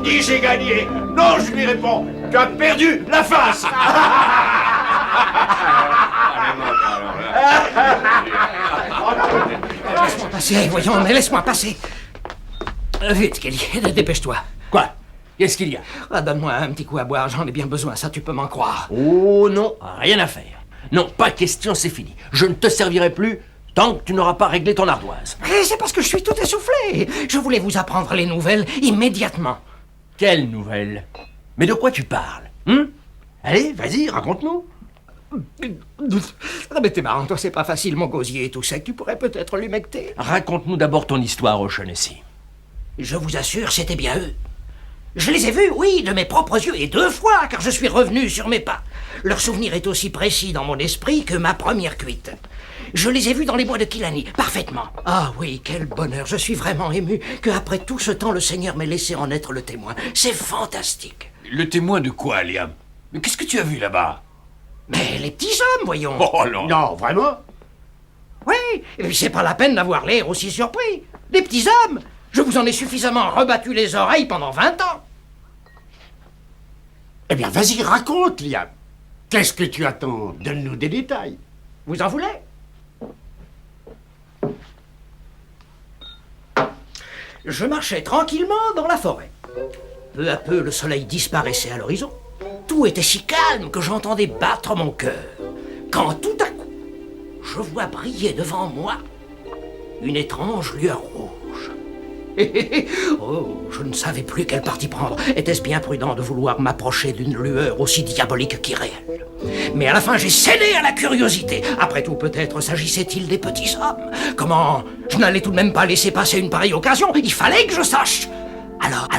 dis j'ai gagné. Non, je lui réponds, tu as perdu la face. Laisse-moi passer, voyons, mais laisse-moi passer. Vite, Kelly, dépêche-toi. Quoi? Qu'est-ce qu'il y a? Ah, donne-moi un petit coup à boire, j'en ai bien besoin, ça tu peux m'en croire. Oh non, rien à faire. Non, pas question, c'est fini. Je ne te servirai plus tant que tu n'auras pas réglé ton ardoise. Mais c'est parce que je suis tout essoufflé. Je voulais vous apprendre les nouvelles immédiatement. Quelle nouvelle? Mais de quoi tu parles? Allez, vas-y, raconte-nous. Ah, mais t'es marrant, toi, c'est pas facile, mon gosier est tout sec, tu pourrais peut-être l'humecter. Raconte-nous d'abord ton histoire, O'Shaughnessy. Je vous assure, c'était bien eux. Je les ai vus, oui, de mes propres yeux, et 2 fois, car je suis revenu sur mes pas. Leur souvenir est aussi précis dans mon esprit que ma première cuite. Je les ai vus dans les bois de Killarney, parfaitement. Ah oui, quel bonheur, je suis vraiment ému qu'après tout ce temps, le Seigneur m'ait laissé en être le témoin. C'est fantastique. Le témoin de quoi, Liam? Mais qu'est-ce que tu as vu là-bas? Mais les petits hommes, voyons. Oh non. Non, vraiment? Oui, et puis c'est pas la peine d'avoir l'air aussi surpris. Des petits hommes. Je vous en ai suffisamment rebattu les oreilles pendant 20 ans. Eh bien, vas-y, raconte, Liam. Qu'est-ce que tu attends? Donne-nous des détails. Vous en voulez? Je marchais tranquillement dans la forêt. Peu à peu, le soleil disparaissait à l'horizon. Tout était si calme que j'entendais battre mon cœur. Quand tout à coup, je vois briller devant moi une étrange lueur rouge. Oh, je ne savais plus quel parti prendre. Était-ce bien prudent de vouloir m'approcher d'une lueur aussi diabolique qu'irréelle? Mais à la fin, j'ai cédé à la curiosité. Après tout, peut-être s'agissait-il des petits hommes. Comment? Je n'allais tout de même pas laisser passer une pareille occasion. Il fallait que je sache. Alors,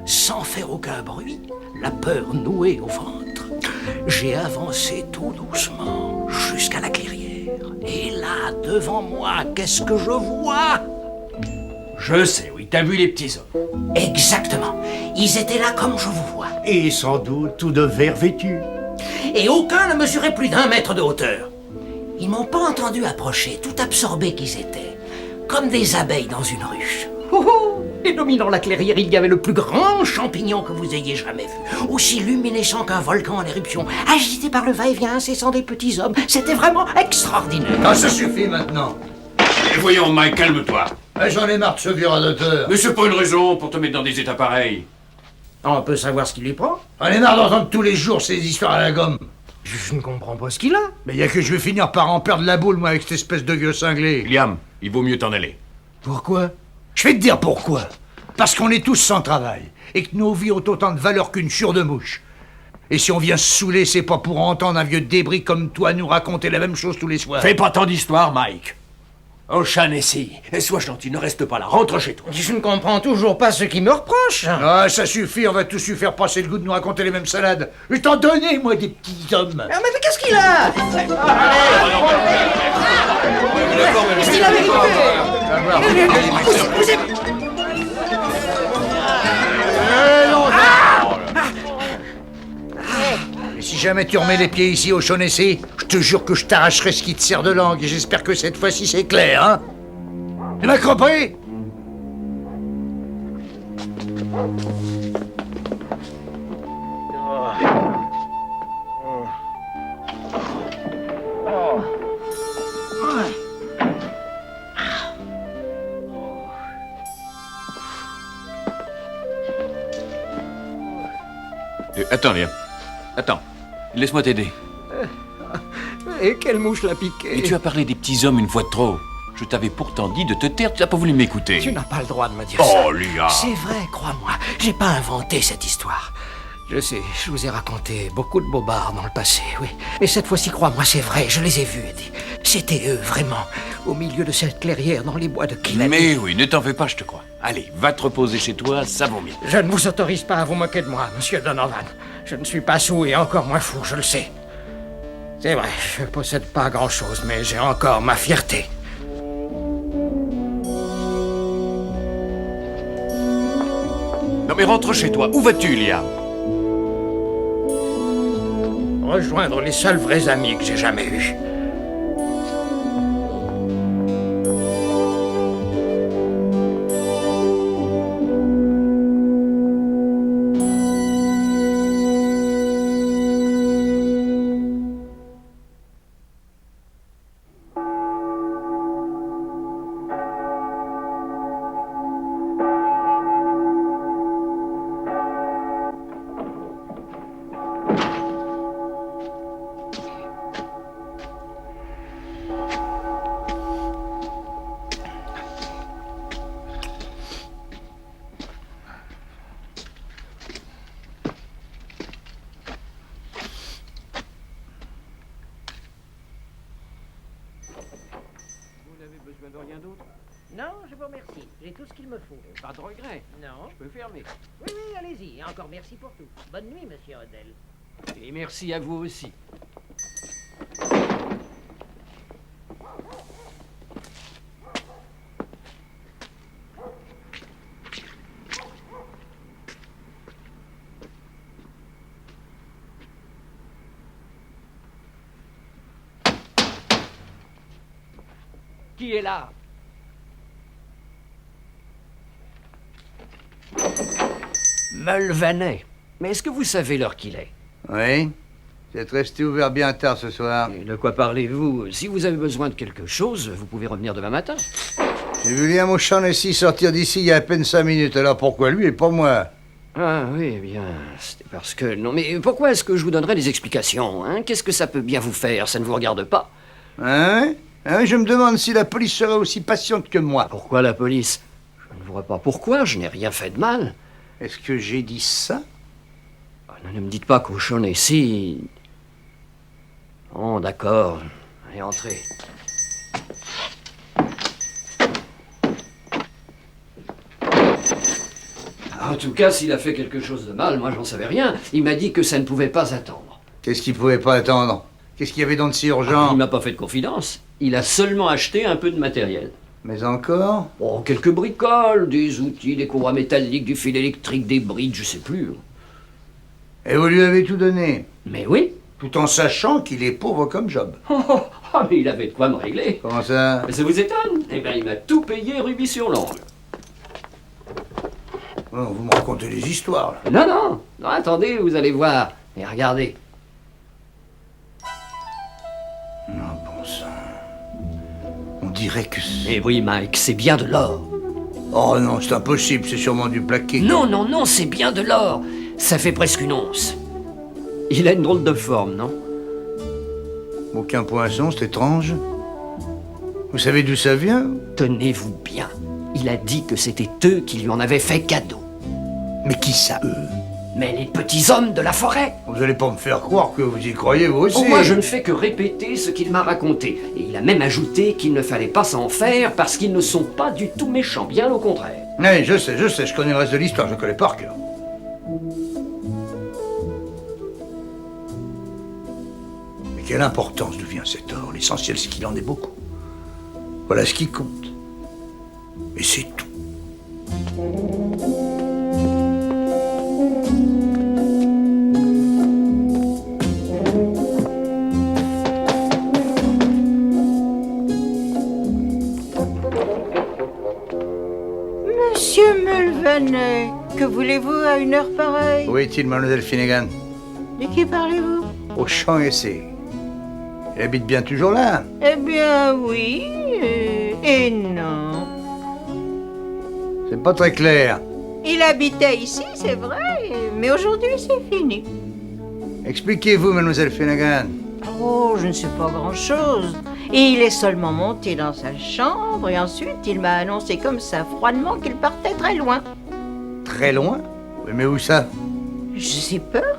sans faire aucun bruit, la peur nouée au ventre, j'ai avancé tout doucement jusqu'à la clairière. Et là, devant moi, qu'est-ce que je vois? Je sais, oui, t'as vu les petits hommes. Exactement. Ils étaient là comme je vous vois. Et sans doute tout de vert vêtu. Et aucun ne mesurait plus d'1 mètre de hauteur. Ils m'ont pas entendu approcher, tout absorbés qu'ils étaient. Comme des abeilles dans une ruche. Et dominant la clairière, il y avait le plus grand champignon que vous ayez jamais vu. Aussi luminescent qu'un volcan en éruption, agité par le va-et-vient incessant des petits hommes. C'était vraiment extraordinaire. Ah, ça suffit maintenant. Et voyons, Mike, calme-toi. J'en ai marre de ce vieux radoteur. Mais c'est pas une raison pour te mettre dans des états pareils. On peut savoir ce qui lui prend? J'en ai marre d'entendre tous les jours ces histoires à la gomme. Je ne comprends pas ce qu'il a. Mais y a que je vais finir par en perdre la boule, moi, avec cette espèce de vieux cinglé. Liam, il vaut mieux t'en aller. Pourquoi? Je vais te dire pourquoi. Parce qu'on est tous sans travail, et que nos vies ont autant de valeur qu'une chure de mouche. Et si on vient se saouler, c'est pas pour entendre un vieux débris comme toi nous raconter la même chose tous les soirs. Fais pas tant d'histoire, Mike. O'Shaughnessy, sois gentil, ne reste pas là, rentre chez toi. Je ne comprends toujours pas ce qu'il me reproche. Ah, ça suffit, on va tous lui faire passer le goût de nous raconter les mêmes salades. Je t'en donnais, moi, des petits hommes. Ah, mais qu'est-ce qu'il a? Qu'est-ce qu'il a? Et si jamais tu remets les pieds ici au Shaughnessy, je te jure que je t'arracherai ce qui te sert de langue, et j'espère que cette fois-ci c'est clair, hein? Tu m'as compris? Attends, Liam. Attends. Laisse-moi t'aider. Et quelle mouche l'a piqué? Mais tu as parlé des petits hommes une fois de trop. Je t'avais pourtant dit de te taire, tu n'as pas voulu m'écouter. Tu n'as pas le droit de me dire ça. Oh, Liam. C'est vrai, crois-moi. J'ai pas inventé cette histoire. Je sais, je vous ai raconté beaucoup de bobards dans le passé, oui. Mais cette fois-ci, crois-moi, c'est vrai, je les ai vus, Eddie. C'était eux, vraiment, au milieu de cette clairière dans les bois de Killarney. Mais oui, ne t'en fais pas, je te crois. Allez, va te reposer chez toi, ça vaut mieux. Je ne vous autorise pas à vous moquer de moi, monsieur Donovan. Je ne suis pas saoul et encore moins fou, je le sais. C'est vrai, je possède pas grand-chose, mais j'ai encore ma fierté. Non mais rentre chez toi. Où vas-tu, Liam? Rejoindre les seuls vrais amis que j'ai jamais eus. avez besoin de rien d'autre? Non, je vous remercie. J'ai tout ce qu'il me faut. Pas de regret. Non. Je peux fermer. Oui, oui, allez-y. Et encore merci pour tout. Bonne nuit, monsieur Odell. Et merci à vous aussi. Qui est là? Mulvaney. Mais est-ce que vous savez l'heure qu'il est? Oui. Vous êtes resté ouvert bien tard ce soir. Et de quoi parlez-vous? Si vous avez besoin de quelque chose, vous pouvez revenir demain matin. J'ai vu Liam O'Shaughnessy sortir d'ici il y a à peine 5 minutes. Alors pourquoi lui et pas moi? Ah oui, eh bien, c'était parce que... Non, mais pourquoi est-ce que je vous donnerais des explications, hein? Qu'est-ce que ça peut bien vous faire? Ça ne vous regarde pas. Hein? Je me demande si la police serait aussi patiente que moi. Pourquoi la police? Je ne vois pas pourquoi, je n'ai rien fait de mal. Est-ce que j'ai dit ça? Ah, ne me dites pas qu'O'Shaughnessy... Oh, d'accord. Allez, entrez. En tout cas, s'il a fait quelque chose de mal, moi j'en savais rien. Il m'a dit que ça ne pouvait pas attendre. Qu'est-ce qu'il pouvait pas attendre? Qu'est-ce qu'il y avait donc de si urgent? Il m'a pas fait de confidence. Il a seulement acheté un peu de matériel. Mais encore? Oh, quelques bricoles, des outils, des courroies métalliques, du fil électrique, des brides, je sais plus. Et vous lui avez tout donné? Mais oui. Tout en sachant qu'il est pauvre comme Job. Mais il avait de quoi me régler. Comment ça? Mais ça vous étonne? Eh bien, il m'a tout payé rubis sur l'ongle. Oh, vous me racontez des histoires, là. Non, non, non, attendez, vous allez voir. Et regardez. Non, bon sang. On dirait que c'est... Eh oui, Mike, c'est bien de l'or. Oh non, c'est impossible, c'est sûrement du plaqué. Non, non, non, c'est bien de l'or. Ça fait presque une once. Il a une drôle de forme, non? Aucun poinçon, c'est étrange. Vous savez d'où ça vient? Tenez-vous bien. Il a dit que c'était eux qui lui en avaient fait cadeau. Mais qui ça, eux? Mais les petits hommes de la forêt. Vous allez pas me faire croire que vous y croyez, vous aussi. Oh, moi, je ne fais que répéter ce qu'il m'a raconté. Et il a même ajouté qu'il ne fallait pas s'en faire parce qu'ils ne sont pas du tout méchants, bien au contraire. Oui, je sais, je connais le reste de l'histoire, je connais par cœur. Mais quelle importance d'où vient cet or? L'essentiel, c'est qu'il en ait beaucoup. Voilà ce qui compte. Et c'est tout. Monsieur Mulvaney, que voulez-vous à une heure pareille? Où est-il, mademoiselle Finnegan? De qui parlez-vous? O'Shaughnessy. Il habite bien toujours là? Eh bien, oui, et non. C'est pas très clair. Il habitait ici, c'est vrai, mais aujourd'hui, c'est fini. Expliquez-vous, mademoiselle Finnegan. Oh, je ne sais pas grand-chose. Et il est seulement monté dans sa chambre, et ensuite, il m'a annoncé comme ça, froidement, qu'il partait très loin. Très loin? Oui, mais où ça? J'ai peur.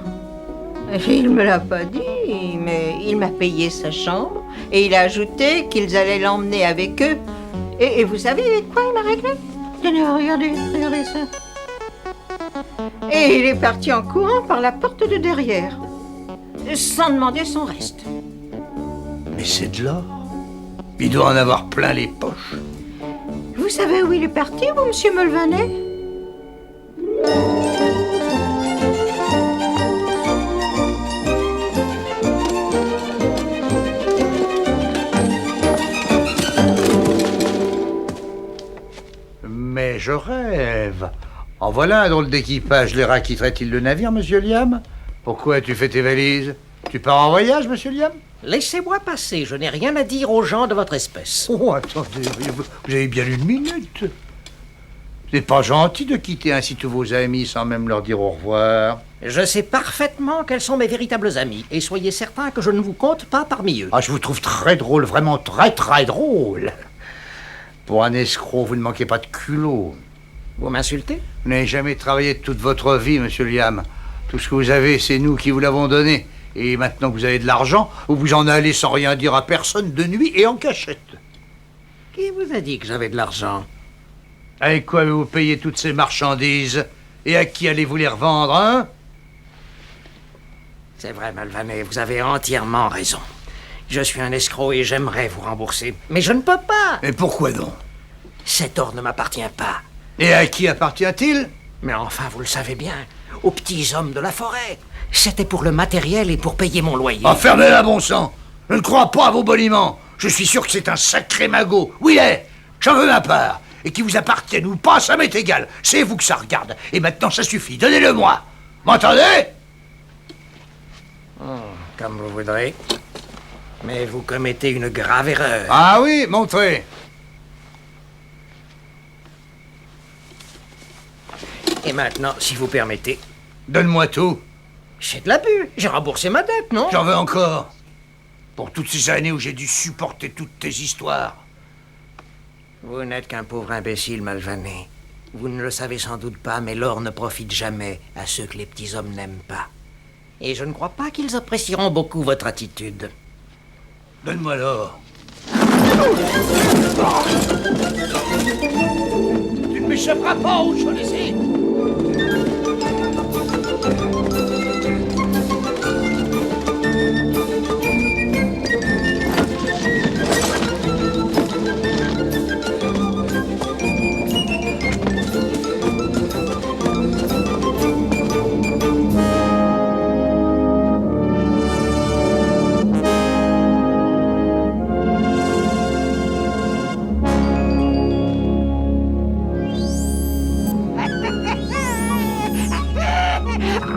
Il me l'a pas dit, mais il m'a payé sa chambre, et il a ajouté qu'ils allaient l'emmener avec eux. Et vous savez quoi il m'a réglé? Tenez, regardez ça. Et il est parti en courant par la porte de derrière, sans demander son reste. Mais c'est de l'or. Il doit en avoir plein les poches. Vous savez où il est parti, vous, monsieur Mulvaney? Mais je rêve. En voilà un drôle d'équipage. Les rats quitteraient-ils le navire, monsieur Liam? Pourquoi tu fais tes valises? Tu pars en voyage, monsieur Liam? Laissez-moi passer, je n'ai rien à dire aux gens de votre espèce. Oh, attendez, vous avez bien une minute. C'est pas gentil de quitter ainsi tous vos amis sans même leur dire au revoir. Je sais parfaitement quels sont mes véritables amis, et soyez certains que je ne vous compte pas parmi eux. Ah, je vous trouve très drôle, vraiment très très drôle. Pour un escroc, vous ne manquez pas de culot. Vous m'insultez? Vous n'avez jamais travaillé de toute votre vie, monsieur Liam. Tout ce que vous avez, c'est nous qui vous l'avons donné. Et maintenant que vous avez de l'argent, vous vous en allez sans rien dire à personne de nuit et en cachette. Qui vous a dit que j'avais de l'argent? Avec quoi avez-vous payé toutes ces marchandises? Et à qui allez-vous les revendre, hein? C'est vrai, Malvanet, vous avez entièrement raison. Je suis un escroc et j'aimerais vous rembourser. Mais je ne peux pas. Et pourquoi donc? Cet or ne m'appartient pas. Et à qui appartient-il? Mais enfin, vous le savez bien, aux petits hommes de la forêt. C'était pour le matériel et pour payer mon loyer. Enfermez-la, bon sang! Je ne crois pas à vos boniments. Je suis sûr que c'est un sacré magot. Oui, il est. J'en veux ma part. Et qu'il vous appartienne ou pas, ça m'est égal. C'est vous que ça regarde. Et maintenant, ça suffit. Donnez-le-moi. M'entendez? Comme vous voudrez. Mais vous commettez une grave erreur. Ah oui, montrez. Et maintenant, si vous permettez, Donne-moi tout. c'est de l'abus. J'ai remboursé ma dette, non? J'en veux encore. Pour toutes ces années où j'ai dû supporter toutes tes histoires. Vous n'êtes qu'un pauvre imbécile, Malvanet. Vous ne le savez sans doute pas, mais l'or ne profite jamais à ceux que les petits hommes n'aiment pas. Et je ne crois pas qu'ils apprécieront beaucoup votre attitude. Donne-moi l'or. Tu ne m'échapperas pas, O'Shaughnessy.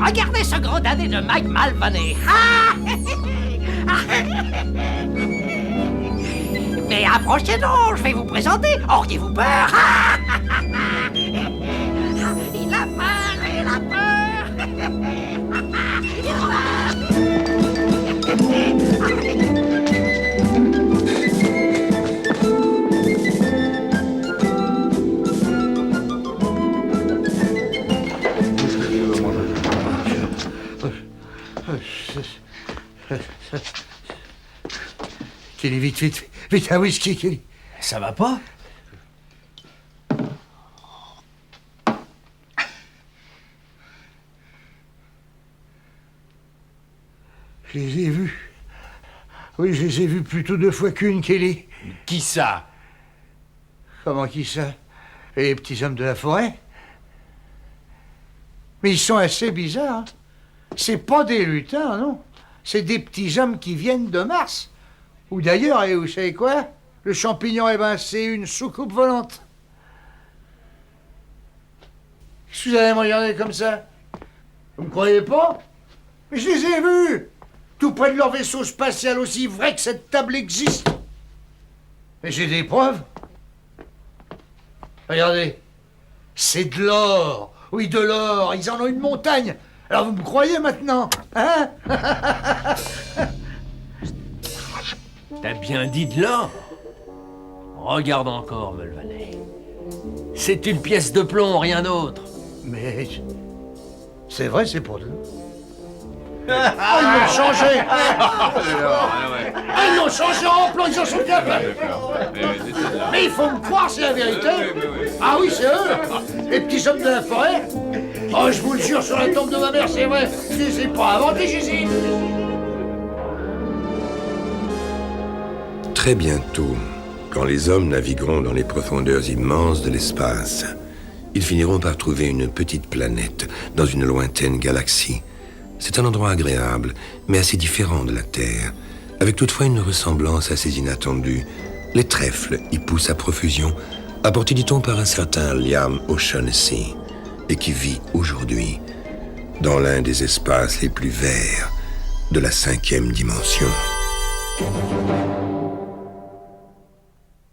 Regardez ce gros dadais de Mike Malvanet. Mais approchez donc, je vais vous présenter. Auriez-vous peur? Il a peur, il a peur. Il a peur. Kelly, vite, vite, vite, un whisky, Kelly. Ça va pas? Je les ai vus. Oui, je les ai vus plutôt 2 fois qu'une, Kelly. Qui ça? Comment qui ça? Les petits hommes de la forêt? Mais ils sont assez bizarres. Hein. C'est pas des lutins, non. C'est des petits hommes qui viennent de Mars. Ou d'ailleurs, et vous savez quoi? Le champignon, eh ben, c'est une soucoupe volante. Qu'est-ce que vous allez me regarder comme ça? Vous me croyez pas? Mais je les ai vus! Tout près de leur vaisseau spatial, aussi vrai que cette table existe. Mais j'ai des preuves. Regardez. C'est de l'or. Oui, de l'or. Ils en ont une montagne. Alors vous me croyez maintenant? Hein? T'as bien dit de l'or? Regarde encore, Malvanet. C'est une pièce de plomb, rien d'autre. Mais... c'est vrai, c'est pour de l'or. Ah, ils l'ont changé! Ils l'ont changé en plomb, ils en sont capables! Mais il faut me croire, c'est la vérité! Ah oui, c'est eux! Les petits hommes de la forêt! Oh, je vous le jure, sur la tombe de ma mère, c'est vrai! Je les ai pas inventés, Jésus! Très bientôt, quand les hommes navigueront dans les profondeurs immenses de l'espace, ils finiront par trouver une petite planète dans une lointaine galaxie. C'est un endroit agréable, mais assez différent de la Terre, avec toutefois une ressemblance assez inattendue. Les trèfles y poussent à profusion, apportés, dit-on, par un certain Liam O'Shaughnessy, et qui vit aujourd'hui dans l'un des espaces les plus verts de la 5e dimension.